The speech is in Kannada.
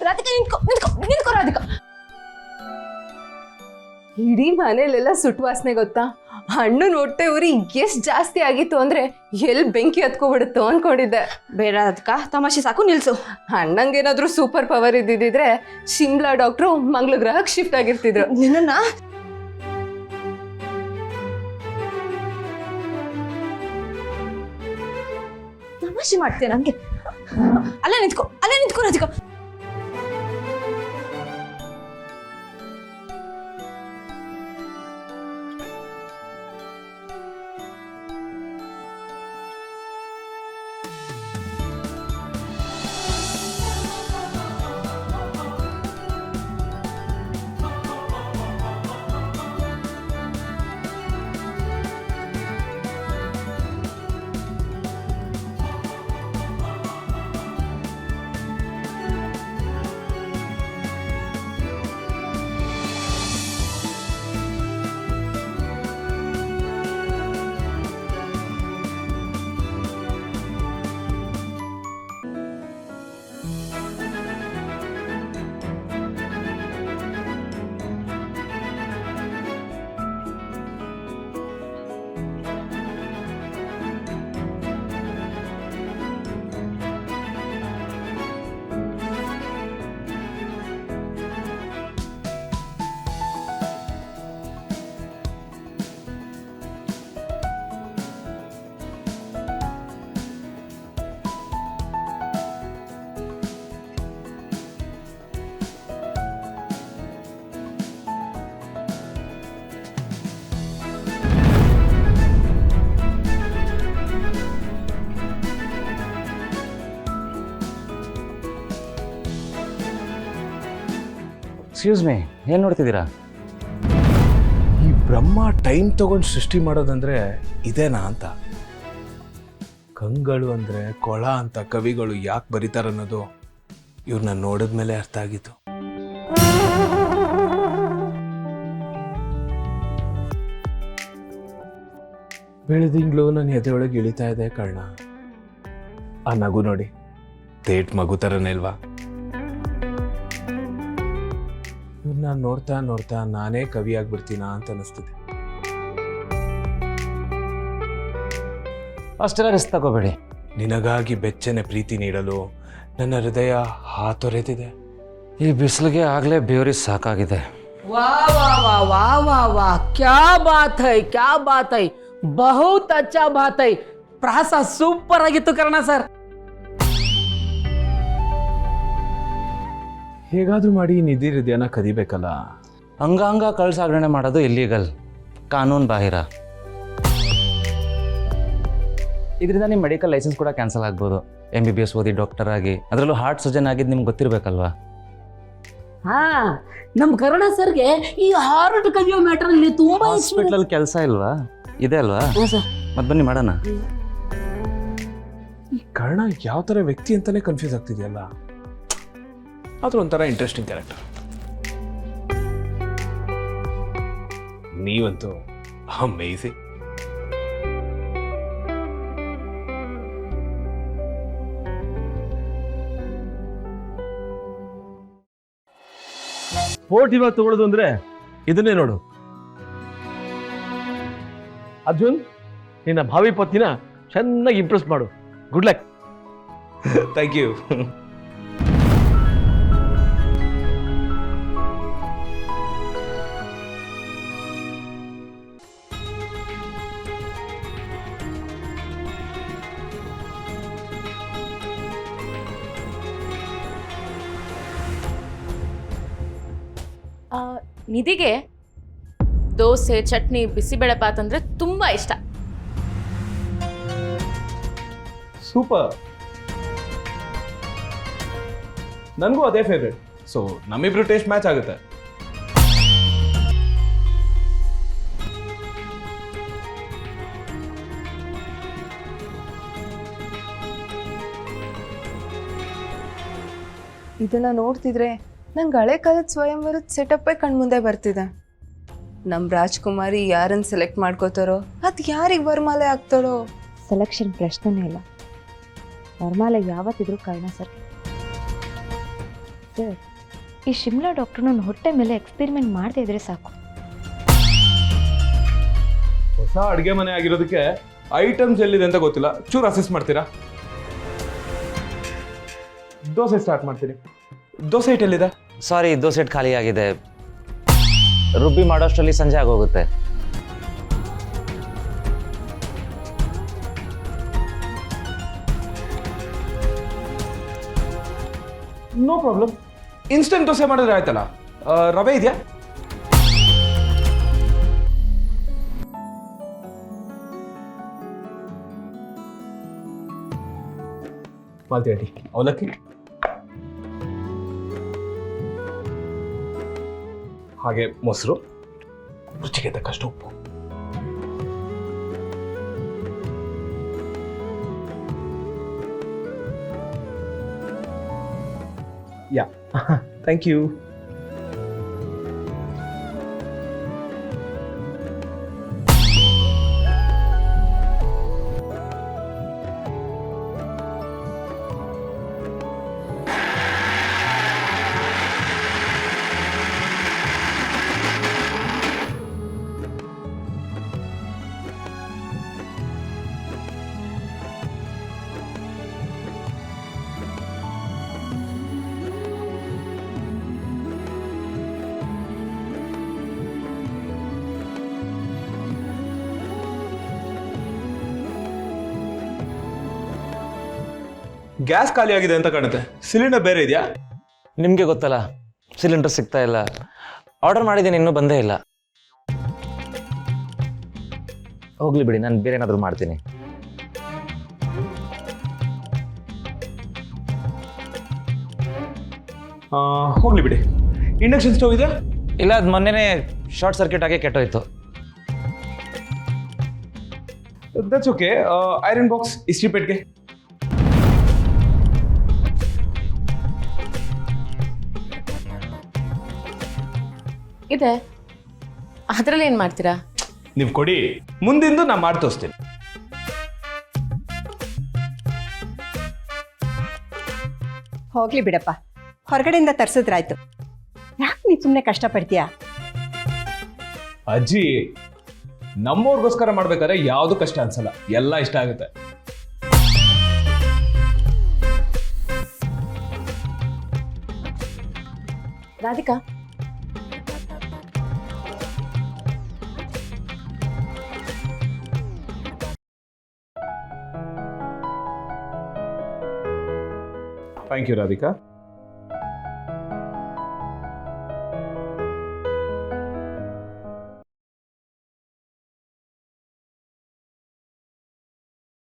ರಾಧಿಕಾ ನಿಂತ್ಕೋ ನಿಂತ್ಕೋ ನಿಂತ್ಕೋ ರಾಧಿಕಾ. ಇಡೀ ಮನೇಲೆಲ್ಲ ಸುಟ್ಟು ವಾಸನೆ ಗೊತ್ತಾ? ಹಣ್ಣು ಹೊಟ್ಟೆ ಉರಿ ಎಷ್ಟು ಜಾಸ್ತಿ ಆಗಿತ್ತು ಅಂದ್ರೆ ಎಲ್ಲಿ ಬೆಂಕಿ ಹತ್ಕೊಬಿಡುತ್ತೋ ಅನ್ಕೊಂಡಿದ್ದೆ. ಬೇಡ ರಾಧಿಕಾ, ತಮಾಷೆ ಸಾಕು, ನಿಲ್ಸು. ಅಣ್ಣಂಗೇನಾದ್ರೂ ಸೂಪರ್ ಪವರ್ ಇದ್ದಿದ್ರೆ ಶಿಮ್ಲಾ ಡಾಕ್ಟ್ರು ಮಂಗಳ ಗ್ರಹಕ್ಕೆ ಶಿಫ್ಟ್ ಆಗಿರ್ತಿದ್ರು. ನಿನ್ನ ತಮಾಷೆ ಮಾಡ್ತೇನೆ ನಂಗೆ. ಅಲ್ಲೇ ನಿಂತ್ಕೋ ರಾಧಿಕಾ. ಎಕ್ಸ್ಕ್ಯೂಸ್ ಮೀ, ಏನು ನೋಡ್ತಿದ್ದೀರಾ? ಈ ಬ್ರಹ್ಮ ಟೈಮ್ ತಗೊಂಡು ಸೃಷ್ಟಿ ಮಾಡೋದಂದ್ರೆ ಇದೇನಾ ಅಂತ. ಕಂಗಳು ಅಂದ್ರೆ ಕೊಳ ಅಂತ ಕವಿಗಳು ಯಾಕೆ ಬರೀತಾರನ್ನೋದು ಇವ್ರನ್ನ ನೋಡಿದ್ಮೇಲೆ ಅರ್ಥ ಆಗಿತ್ತು. ಬೆಳೆದಿಂಗ್ಳು ನನ್ನ ಎದೆಯೊಳಗೆ ಇಳಿತಾ ಇದೆ ಕರ್ಣ. ಆ ನಗು ನೋಡಿ, ತೇಟ್ ಮಗು ಥರನೇ ಇಲ್ವಾ? ಇವ್ರನ್ನ ನೋಡ್ತಾ ನೋಡ್ತಾ ನಾನೇ ಕವಿ ಆಗ್ಬಿಡ್ತೀನಾ ಅಂತ ಅನಿಸ್ತಿದೆ. ಅಷ್ಟೆಲ್ಲ ರಿಸ್ಕ್ ತಗೋಬೇಡಿ. ನಿನಗಾಗಿ ಬೆಚ್ಚನೆ ಪ್ರೀತಿ ನೀಡಲು ನನ್ನ ಹೃದಯ ಹಾತೊರೆತಿದೆ. ಈ ಬಿಸಿಲಿಗೆ ಆಗಲೇ ಬೇವರಿ ಸಾಕಾಗಿದೆ. वाह वाह वाह वाह वाह वाह, क्या बात है, बहुत अच्छा बात है. ಪ್ರಾಸ ಸೂಪರ್ ಆಗಿತ್ತು ಕರ್ಣ ಸರ್. ಹೇಗಾದ್ರೂ ಮಾಡಿ ನಿಧಿ ಹೃದಯನ ಕದಿಬೇಕಲ್ಲ. ಅಂಗಾಂಗ ಕಳ್ಸಾಗಣೆ ಮಾಡೋದು ಇಲ್ಲೀಗಲ್, ಕಾನೂನು ಬಾಹಿರ. ಇದರಿಂದ ನಿಮ್ಮ ಮೆಡಿಕಲ್ ಲೈಸೆನ್ಸ್ ಕೂಡ ಕ್ಯಾನ್ಸಲ್ ಆಗ್ಬೋದು. MBBS ಓದಿ ಡಾಕ್ಟರ್ ಆಗಿ, ಅದರಲ್ಲೂ ಹಾರ್ಟ್ ಸರ್ಜನ್ ಆಗಿದ್ದು ನಿಮ್ಗೆ ಗೊತ್ತಿರಬೇಕಲ್ವಾ? ಹಾ, ನಮ್ಮ ಕರ್ಣ ಸರ್ಗೆ ಈ ಹಾರ್ಟ್ ಕದಿಯೋ ಮ್ಯಾಟರ್ ಅಲ್ಲಿ ತುಂಬಾ ಹಾಸ್ಪಿಟಲ್ ಕೆಲಸ ಇಲ್ವಾ? ಇದೆ ಅಲ್ವಾ? ಮತ್ತೆ ಬನ್ನಿ ಮಾಡೋಣ. ಈ ಕರ್ಣ ಯಾವ ಥರ ವ್ಯಕ್ತಿ ಅಂತಾನೆ ಕನ್ಫ್ಯೂಸ್ ಆಗ್ತಿದೆಯಲ್ಲ. ಆದ್ರೂ ಒಂಥರ ಇಂಟ್ರೆಸ್ಟಿಂಗ್ ಕ್ಯಾರೆಕ್ಟರ್. ನೀವಂತೂ ಅಮೇಜಿಂಗ್. ಸ್ಪೋರ್ಟ್ ಇವಾಗ ತಗೊಳ್ಳೋದು ಅಂದ್ರೆ ಇದನ್ನೇ ನೋಡು. ಅರ್ಜುನ್, ನಿನ್ನ ಭಾವಿ ಪತ್ನಿನ ಚೆನ್ನಾಗಿ ಇಂಪ್ರೆಸ್ ಮಾಡು. Good luck. Thank you. ನಿಧಿಗೆ ದೋಸೆ, ಚಟ್ನಿ, ಬಿಸಿಬೇಳೆಬಾತ್ ಅಂದರೆ ತುಂಬ ಇಷ್ಟ. ಸೂಪರ್. ನನಗೂ ಅದೇ ಫೇವ್ರೇಟ್. ಸೊ ನಮ್ಮಿಬ್ರು ಟೇಸ್ಟ್ ಮ್ಯಾಚ್ ಆಗುತ್ತೆ. ಇದನ್ನ ನೋಡ್ತಿದ್ರೆ ನಂಗೆ ಹಳೆ ಕಾಲದ ಸ್ವಯಂವರದ ಸೆಟಪ್ಪೇ ಕಣ್ಮುಂದೆ ಬರ್ತಿದೆ. ನಮ್ಮ ರಾಜ್ಕುಮಾರಿ ಯಾರನ್ನು ಸೆಲೆಕ್ಟ್ ಮಾಡ್ಕೋತಾರೋ ಅದು ಯಾರಿಗೆ ವರಮಾಲೆ ಆಗ್ತಾಳೋ. ಸರ್, ಈ ಶಿಮ್ಲಾ ಡಾಕ್ಟ್ರು ನನ್ನ ಹೊಟ್ಟೆ ಮೇಲೆ ಎಕ್ಸ್ಪೆರಿಮೆಂಟ್ ಮಾಡದೇ ಇದ್ರೆ ಸಾಕು. ಹೊಸ ಅಡುಗೆ ಮನೆ ಆಗಿರೋದಕ್ಕೆ ಐಟಮ್ಸ್ ಎಲ್ಲಿದೆ ಅಂತ ಗೊತ್ತಿಲ್ಲ, ಚೂರು ಅಸೆಸ್ ಮಾಡ್ತೀರಾ? ದೋಸೆ ಸ್ಟಾರ್ಟ್ ಮಾಡ್ತೀನಿ. ದೋಸೆ ಹಿಟ್ಟು ಎಲ್ಲಿದೆ? ಸಾರಿ, ದೋಸೆ ಹಿಟ್ಟು ಖಾಲಿ ಆಗಿದೆ. ರುಬ್ಬಿ ಮಾಡೋಷ್ಟರಲ್ಲಿ ಸಂಜೆ ಆಗೋಗುತ್ತೆ. ನೋ ಪ್ರಾಬ್ಲಮ್, ಇನ್ಸ್ಟೆಂಟ್ ದೋಸೆ ಮಾಡಿದ್ರೆ ಆಯ್ತಲ್ಲ. ರವೆ ಇದೆಯಾ? ಮಾಲ್ತಿ ಅವಲಕ್ಕಿ, ಹಾಗೆ ಮೊಸರು, ರುಚಿಗೆ ತಕ್ಕಷ್ಟು ಉಪ್ಪು. ಯಾ, ಥ್ಯಾಂಕ್ ಯು. ಗ್ಯಾಸ್ ಖಾಲಿ ಆಗಿದೆ ಅಂತ ಕಾಣುತ್ತೆ. ಸಿಲಿಂಡರ್ ಬೇರೆ ಇದೆಯಾ? ನಿಮಗೆ ಗೊತ್ತಲ್ಲ, ಸಿಲಿಂಡರ್ ಸಿಗ್ತಾ ಇಲ್ಲ. ಆರ್ಡರ್ ಮಾಡಿದ್ದೀನಿ, ಇನ್ನೂ ಬಂದೇ ಇಲ್ಲ. ಹೋಗ್ಲಿ ಬಿಡಿ, ನಾನು ಬೇರೆ ಏನಾದರೂ ಮಾಡ್ತೀನಿ. ಹೋಗ್ಲಿ ಬಿಡಿ. ಇಂಡಕ್ಷನ್ ಸ್ಟವ್ ಇದೆಯಾ? ಇಲ್ಲ, ಅದು ಮೊನ್ನೆನೇ ಶಾರ್ಟ್ ಸರ್ಕ್ಯೂಟ್ ಆಗಿ ಕೆಟ್ಟೋಯ್ತು. That's okay. ಐರನ್ ಬಾಕ್ಸ್, ಇಸ್ತ್ರಿ ಪೆಟ್ಟಿಗೆ. ಇದೆ, ಅದರಲ್ಲಿ ಏನು ಮಾಡ್ತೀರಾ? ನೀವು ಕೊಡಿ, ಮುಂದಿಂದು ನಾ ಮಾಡಿ ತೋರಿಸ್ತೀನಿ. ಹೋಗ್ಲಿ ಬಿಡಪ್ಪ, ಹೊರಗಡೆಯಿಂದ ತರಿಸಿದ್ರಾಯ್ತು. ಯಾಕೆ ನೀ ಸುಮ್ಮನೆ ಕಷ್ಟಪಡ್ತೀಯಾ? ಅಜ್ಜಿ, ನಮ್ಮವ್ರಿಗೋಸ್ಕರ ಮಾಡ್ಬೇಕಾದ್ರೆ ಯಾವುದು ಕಷ್ಟ ಅನ್ಸಲ್ಲ, ಎಲ್ಲ ಇಷ್ಟ ಆಗುತ್ತೆ. Radhika, thank you Radhika.